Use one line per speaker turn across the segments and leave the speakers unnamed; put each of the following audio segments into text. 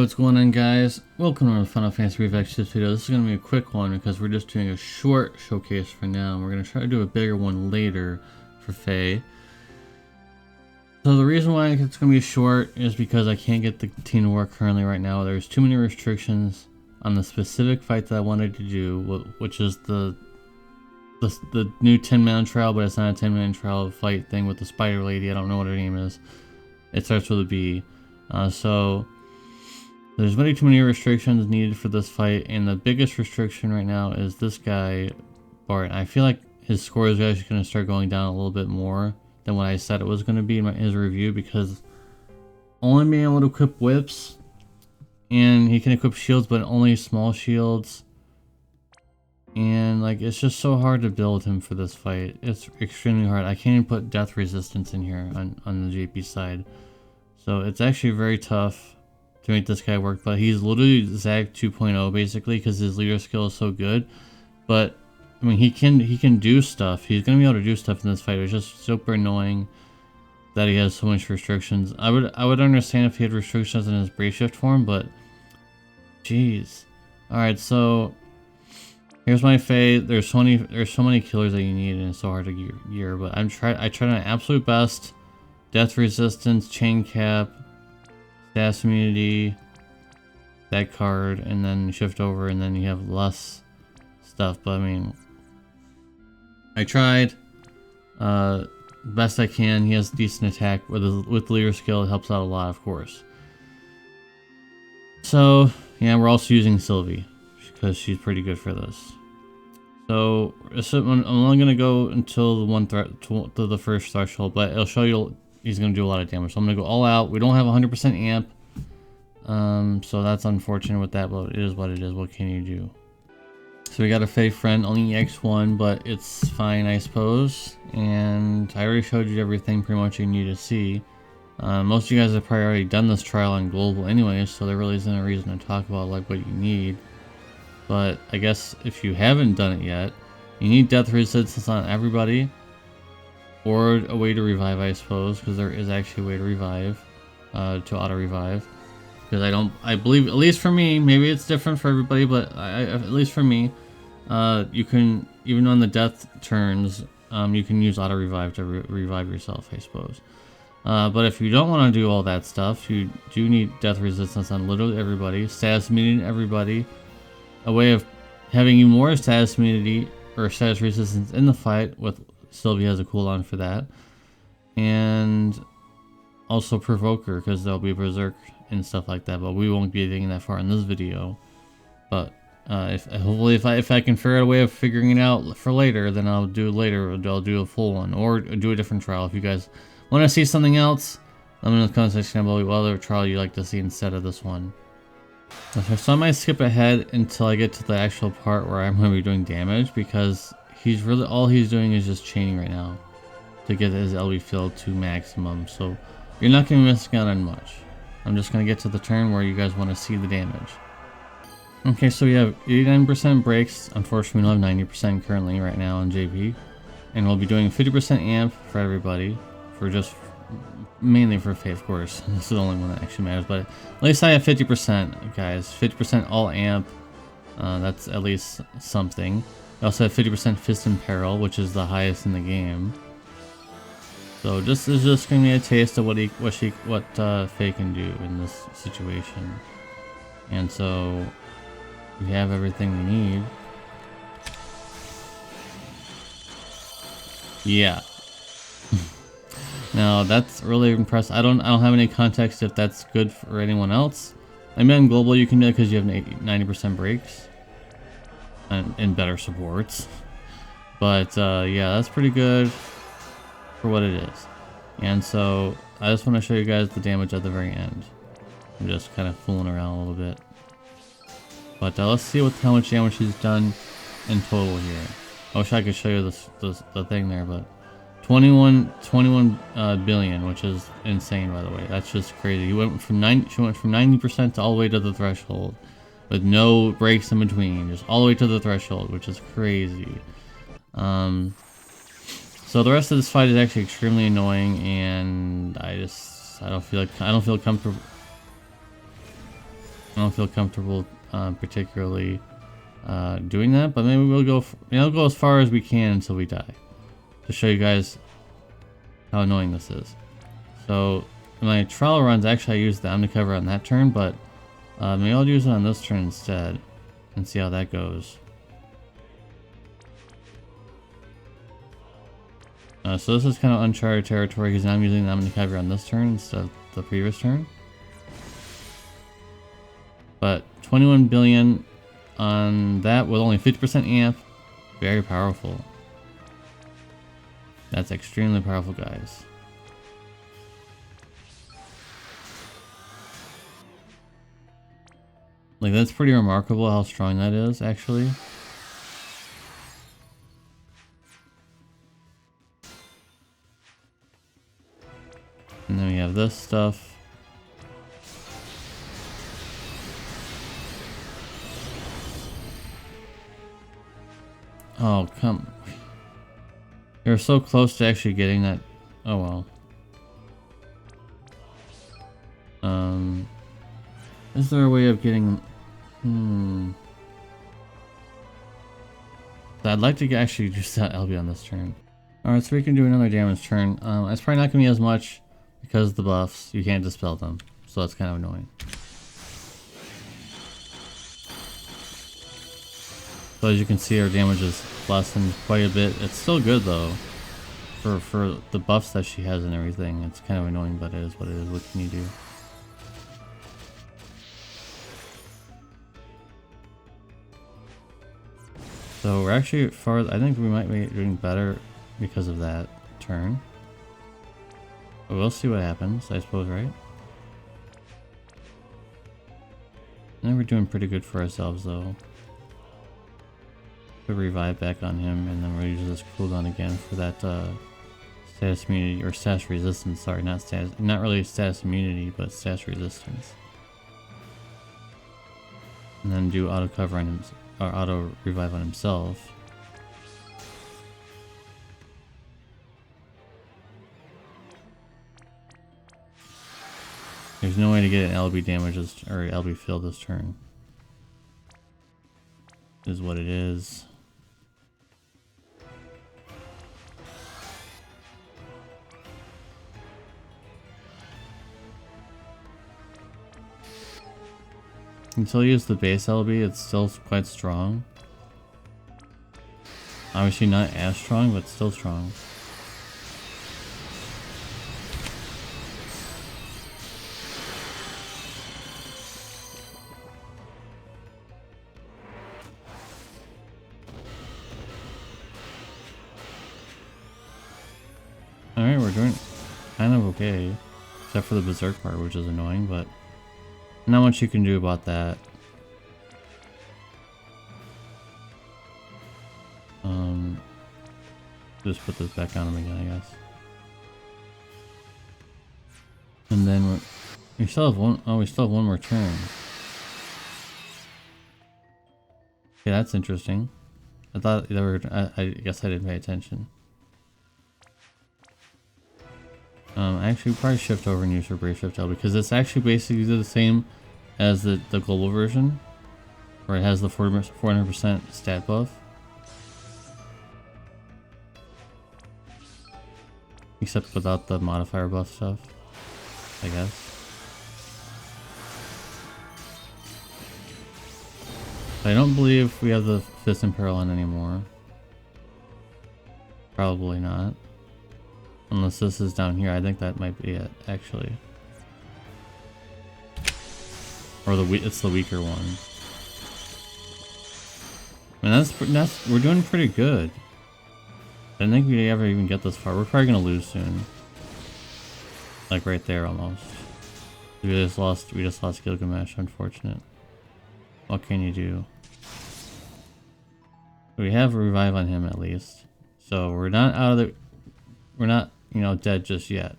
what's going on, guys? Welcome to the Final Fantasy Revex video. This is going to be a quick one because we're just doing a short showcase for now. We're going to try to do a bigger one later for Fei. So the reason why it's going to be short is because I can't get the team to work currently right now. There's too many restrictions on the specific fight that I wanted to do, which is the new 10-man trial, but it's not a 10-man trial fight thing with the spider lady. I don't know what her name is. It starts with a B. So there's way too many restrictions needed for this fight, and the biggest restriction right now is this guy, Bart. I feel like his score is actually going to start going down a little bit more than what I said it was going to be in his review, because only being able to equip whips, and he can equip shields, but only small shields. And like, it's just so hard to build him for this fight. It's extremely hard. I can't even put death resistance in here on the JP side. So it's actually very tough to make this guy work, but he's literally Zag 2.0 basically, because his leader skill is so good. But I mean, he can do stuff. He's gonna be able to do stuff in this fight. It's just super annoying that he has so much restrictions. I would understand if he had restrictions in his brave shift form, but jeez. All right, so here's my Fei. There's so many killers that you need, and it's so hard to gear. But I tried my absolute best. Death resistance, chain cap, status immunity, that card, and then shift over, and then you have less stuff. But I mean, I tried best I can. He has decent attack with leader skill. It helps out a lot, of course. So yeah, we're also using Sylvie because she's pretty good for this. So I'm only gonna go until the first threshold, but it'll show you he's gonna do a lot of damage. So I'm gonna go all out. We don't have 100% amp, so that's unfortunate with that, but it is what it is. What can you do? So we got a Fei friend, only EX1, but it's fine, I suppose. And I already showed you everything pretty much you need to see. Most of you guys have probably already done this trial on global anyways, so there really isn't a reason to talk about like what you need. But I guess if you haven't done it yet, you need death resistance on everybody, or a way to revive, I suppose, because there is actually a way to revive, to auto revive. Because I believe, at least for me, maybe it's different for everybody, but at least for me, you can, even on the death turns, you can use auto revive to revive yourself, I suppose. But if you don't want to do all that stuff, you do need death resistance on literally everybody, status immunity on everybody, a way of having you more status immunity or status resistance in the fight. With Sylvie has a cooldown for that, and also Provoker, because there'll be Berserk and stuff like that, but we won't be getting that far in this video. But hopefully if I can figure out a way of figuring it out for later, then I'll do it later. I'll do a full one, or do a different trial. If you guys want to see something else, let me know in the comment section below what other trial you'd like to see instead of this one. So I might skip ahead until I get to the actual part where I'm going to be doing damage, because all he's doing is just chaining right now to get his LB filled to maximum. So you're not going to be missing out on much. I'm just going to get to the turn where you guys want to see the damage. Okay, so we have 89% breaks. Unfortunately, we don't have 90% currently right now on JP. And we'll be doing 50% amp for everybody, mainly for Fei, of course. This is the only one that actually matters, but at least I have 50%, guys. 50% all amp. That's at least something. I also have 50% fist in peril, which is the highest in the game. So this is just gonna be a taste of what Fei can do in this situation. And so we have everything we need. Yeah. Now that's really impressive. I don't have any context if that's good for anyone else. I mean, on global you can do it because you have 90% breaks and better supports. But yeah, that's pretty good for what it is. And so I just want to show you guys the damage at the very end. I'm just kind of fooling around a little bit. But let's see how much damage he's done in total here. I wish I could show you the thing there, but 21 billion, which is insane, by the way. That's just crazy. She went from 90% to all the way to the threshold, with no breaks in between, just all the way to the threshold, which is crazy. So the rest of this fight is actually extremely annoying, and I don't feel comfortable. I don't feel comfortable particularly doing that, but maybe we'll go. I'll go as far as we can until we die, to show you guys how annoying this is. So in my trial runs, actually I used the Omnicover on that turn, but maybe I'll use it on this turn instead and see how that goes. So this is kind of uncharted territory because now I'm using the Omnicover on this turn instead of the previous turn. But 21 billion on that with only 50% amp, very powerful. That's extremely powerful, guys. Like, that's pretty remarkable how strong that is, actually. And then we have this stuff. Oh, come. You're so close to actually getting that. Oh, well. Is there a way of getting... I'd like to actually use that LB on this turn. Alright, so we can do another damage turn. It's probably not going to be as much because of the buffs. You can't dispel them. So that's kind of annoying. So as you can see, our damage is lessened quite a bit. It's still good though. For the buffs that she has and everything. It's kind of annoying, but it is what it is. What can you do? So we're actually I think we might be doing better because of that turn. But we'll see what happens, I suppose, right? I think we're doing pretty good for ourselves though. Put revive back on him, and then we'll use this cooldown again for that status immunity, or status resistance. Sorry, not really status immunity, but status resistance. And then do auto cover on him, or auto revive on himself. There's no way to get an LB damage or LB fill this turn. Is what it is. Until you use the base LB, it's still quite strong. Obviously not as strong, but still strong. Alright, we're doing kind of okay. Except for the berserk part, which is annoying, but not much you can do about that. Just put this back on him again, I guess. And then we still have one. Oh, we still have one more turn. Okay, that's interesting. I thought they were. I guess I didn't pay attention. Actually, probably shift over and use her Brave Shift L because it's actually basically the same as the global version, where it has the 400% stat buff. Except without the modifier buff stuff, I guess. I don't believe we have the Fist Imperil on anymore. Probably not. Unless this is down here, I think that might be it, actually. Or it's the weaker one. I mean, we're doing pretty good. I don't think we ever even get this far. We're probably gonna lose soon. Like right there, almost. We just lost Gilgamesh. Unfortunate. What can you do? We have a revive on him at least, so we're not you know, dead just yet.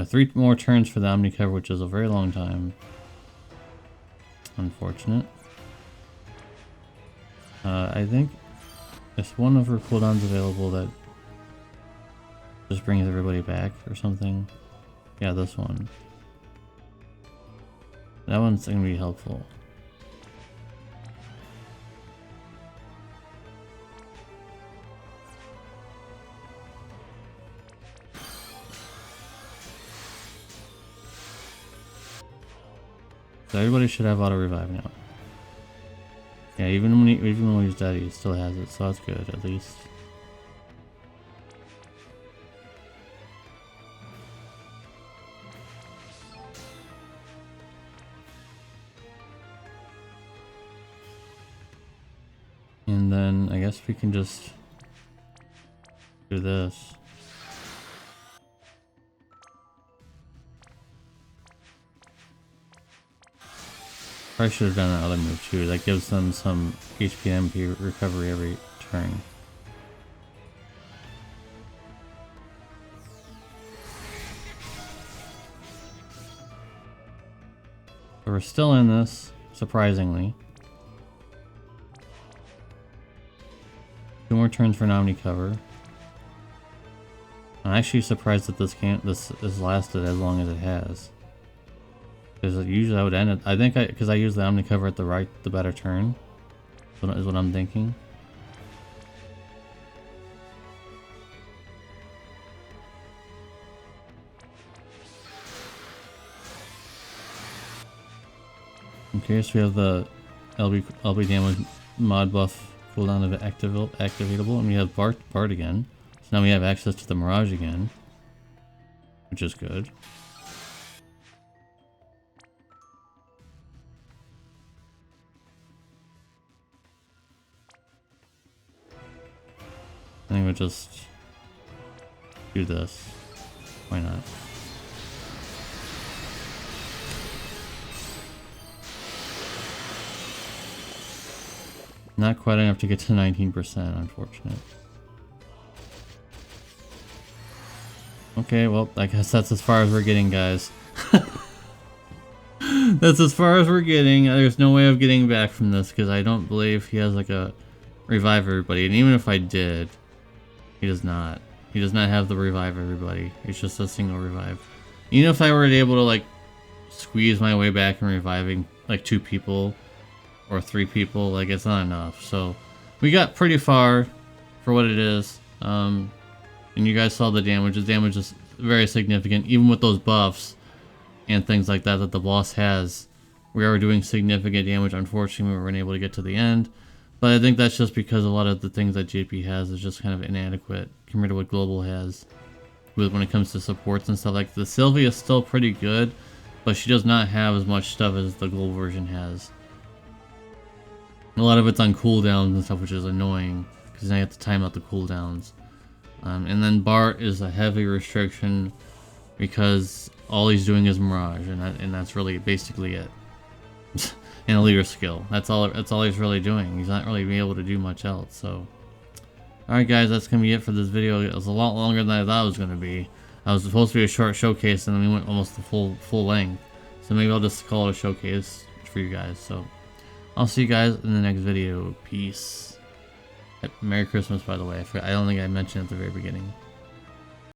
3 more turns for the Omni cover, which is a very long time. Unfortunate. I think there's one of her cooldowns available that just brings everybody back or something. Yeah, this one. That one's gonna be helpful. So everybody should have auto revive now. Yeah, even when he's dead, he still has it, so that's good at least. And then I guess we can just do this. Probably should have done that other move too. That gives them some HP and MP recovery every turn. But we're still in this, surprisingly. 2 more turns for Omni cover. I'm actually surprised that this lasted as long as it has. Because usually I would end it. I think because I use the Omni cover at the better turn. Is what I'm thinking. Okay, so we have the LB damage mod buff cooldown of activatable, and we have Bart again. So now we have access to the Mirage again, which is good. I think we'll just do this. Why not? Not quite enough to get to 19%, unfortunate. Okay, well, I guess that's as far as we're getting, guys. That's as far as we're getting. There's no way of getting back from this, because I don't believe he has like a revive everybody. And even if I did, he does not. He does not have the revive everybody. It's just a single revive. Even if I were able to like squeeze my way back and reviving like 2 people or 3 people, like it's not enough. So we got pretty far for what it is. And you guys saw the damage. The damage is very significant, even with those buffs and things like that that the boss has. We are doing significant damage. Unfortunately, we weren't able to get to the end. But I think that's just because a lot of the things that JP has is just kind of inadequate compared to what Global has when it comes to supports and stuff. Like the Sylvie is still pretty good, but she does not have as much stuff as the Global version has. A lot of it's on cooldowns and stuff, which is annoying because now you have to time out the cooldowns. And then Bart is a heavy restriction because all he's doing is Mirage, and that's really basically it. And a leader skill. That's all he's really doing. He's not really being able to do much else. So, alright guys, that's gonna be it for this video. It was a lot longer than I thought it was gonna be. I was supposed to be a short showcase, and then we went almost the full length. So maybe I'll just call it a showcase for you guys. So, I'll see you guys in the next video. Peace. Merry Christmas, by the way. I don't think I mentioned at the very beginning.